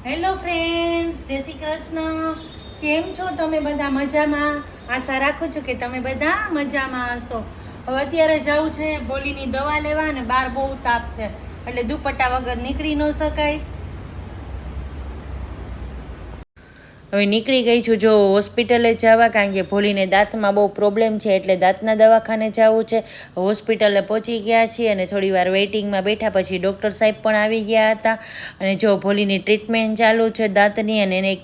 Hello friends, જય શ્રી કૃષ્ણ. કેમ છો તમે બધા? મજામાં? આશા રાખું છું કે તમે બધા મજામાં હશો. હવે અત્યારે જવું છે ભોલીની દવા લેવા અને બહાર બહુ તાપ છે એટલે દુપટ્ટા વગર નીકળી ન શકાય. હવે નીકળી ગઈ છું જો હોસ્પિટલે જવા, કારણ કે ભોલીને દાંતમાં બહુ પ્રોબ્લેમ છે એટલે દાંતના દવાખાને જવું છે. હોસ્પિટલે પહોંચી ગયા છીએ અને થોડી વાર વેઇટિંગમાં બેઠા પછી ડૉક્ટર સાહેબ પણ આવી ગયા હતા અને જો ભોલીની ટ્રીટમેન્ટ ચાલુ છે દાંતની, અને એને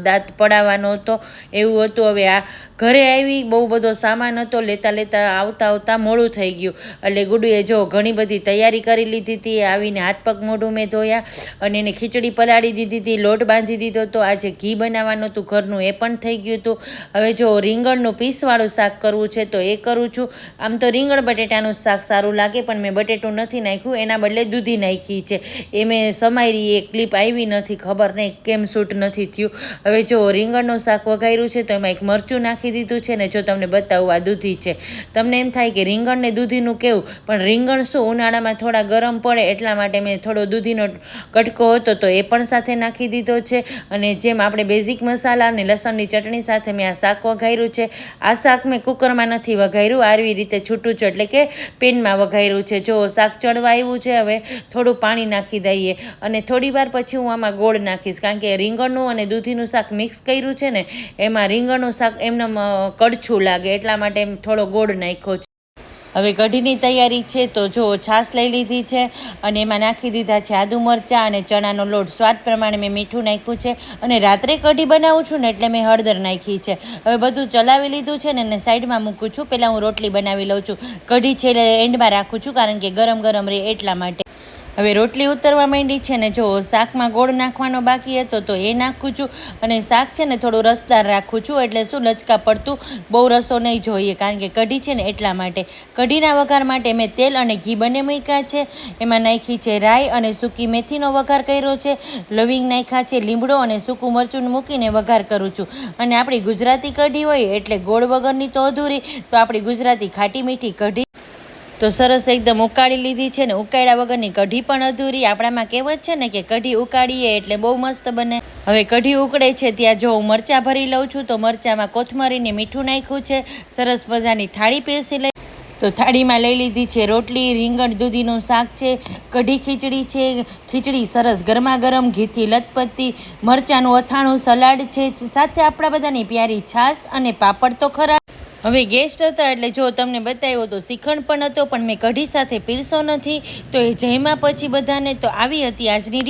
દાંત પડાવવાનો હતો એવું હતું. હવે આ ઘરે આવી બહુ બધો સામાન હતો, લેતા આવતા મોડું થઈ ગયું એટલે ગુડુએ જો ઘણી બધી તૈયારી કરી લીધી હતી. આવીને હાથ પગ મોઢું મેં ધોયા અને એને ખીચડી પલાળી દીધી હતી, લોટ બાંધી દીધો હતો. આજે ઘી બનાવવાનું હતું ઘરનું, એ પણ થઈ ગયું હતું. હવે જો રીંગણનું પીસવાળું શાક કરવું છે તો એ કરું છું. આમ તો રીંગણ બટેટાનું શાક સારું લાગે પણ મેં બટેટું નથી નાખ્યું, એના બદલે દૂધી નાખી છે. એ મેં સમારી, એ ક્લિપ આવી નથી, ખબર નહીં કેમ શૂટ નથી થયું. હવે જો રીંગણનું શાક વઘાર્યું છે તો એમાં એક મરચું નાખી દીધું છે ને જો તમને બતાવું આ દૂધી છે. તમને એમ થાય કે રીંગણ ને દૂધીનું કેવું, પણ રીંગણ શું ઉનાળામાં થોડા ગરમ પડે એટલા માટે મેં થોડો દૂધીનો કટકો હતો તો એ પણ સાથે નાખી દીધો છે. અને જેમ આપણે બેઝિક મસાલા અને લસણની ચટણી સાથે મેં આ શાક વઘાર્યું છે. આ શાક મેં કુકરમાં નથી વઘાર્યું, આવી રીતે છૂટું છે એટલે કે પેનમાં વઘાર્યું છે. જો શાક ચડવા આવ્યું છે, હવે થોડું પાણી નાખી દઈએ અને થોડી વાર પછી હું આમાં ગોળ નાખીશ, કારણ કે રીંગણનું અને દૂધીનું શાક મિક્સ કર્યું છે ને એમાં રીંગણનું શાક એમને કડછું લાગે એટલા માટે થોડો ગોળ નાખ્યો છે. હવે કઢીની તૈયારી છે તો જો છાશ લઈ લીધી છે અને એમાં નાખી દીધા છે આદુ મરચાં અને ચણાનો લોટ. સ્વાદ પ્રમાણે મેં મીઠું નાખ્યું છે અને રાત્રે કઢી બનાવું છું ને એટલે મેં હળદર નાખી છે. હવે બધું ચલાવી લીધું છે ને એને સાઈડમાં મૂકું છું. પહેલાં હું રોટલી બનાવી લઉં છું. કઢી છે એટલે એન્ડમાં રાખું છું કારણ કે ગરમ ગરમ રહે એટલા માટે. હવે રોટલી ઉતરવા માંડી છે ને જો શાકમાં ગોળ નાખવાનો બાકી હતો તો એ નાખું છું અને શાક છે ને થોડું રસદાર રાખું છું એટલે શું લચકા પડતું બહુ રસો નહીં જોઈએ, કારણ કે કઢી છે ને એટલા માટે. કઢીના વઘાર માટે મેં તેલ અને ઘી બંને મૂક્યા છે. એમાં નાખી છે રાઈ અને સૂકી મેથીનો વઘાર કર્યો છે. લવિંગ નાખ્યા છે, લીમડો અને સૂકું મરચું મૂકીને વઘાર કરું છું. અને આપણી ગુજરાતી કઢી હોય એટલે ગોળ વગરની તો અધૂરી, તો આપણી ગુજરાતી ખાટી મીઠી કઢી તો સરસ એકદમ ઉકાળી લીધી છે ને ઉકાળ્યા વગરની કઢી પણ અધૂરી. આપણામાં કહેવત છે ને કે કઢી ઉકાળીએ એટલે બહુ મસ્ત બને. હવે કઢી ઉકળે છે ત્યાં જો હું મરચાં ભરી લઉં છું તો મરચાંમાં કોથમરીને મીઠું નાખ્યું છે. સરસ મજાની થાળી પીરસી લઈ તો થાળીમાં લઈ લીધી છે રોટલી, રીંગણ દૂધીનું શાક છે, કઢી ખીચડી છે. ખીચડી સરસ ગરમા ગરમ ઘીથી લથપથતી, મરચાંનું અથાણું, સલાડ છે, સાથે આપણા બધાની પ્યારી છાશ અને પાપડ તો ખરા. હવે ગેસ્ટ હતા એટલે જો તમને બતાવ્યો તો શ્રીખંડ પણ હતો પણ મેં કઢી સાથે પીરસો નથી તો એ જમ્યા પછી બધાને. તો આવી હતી આજની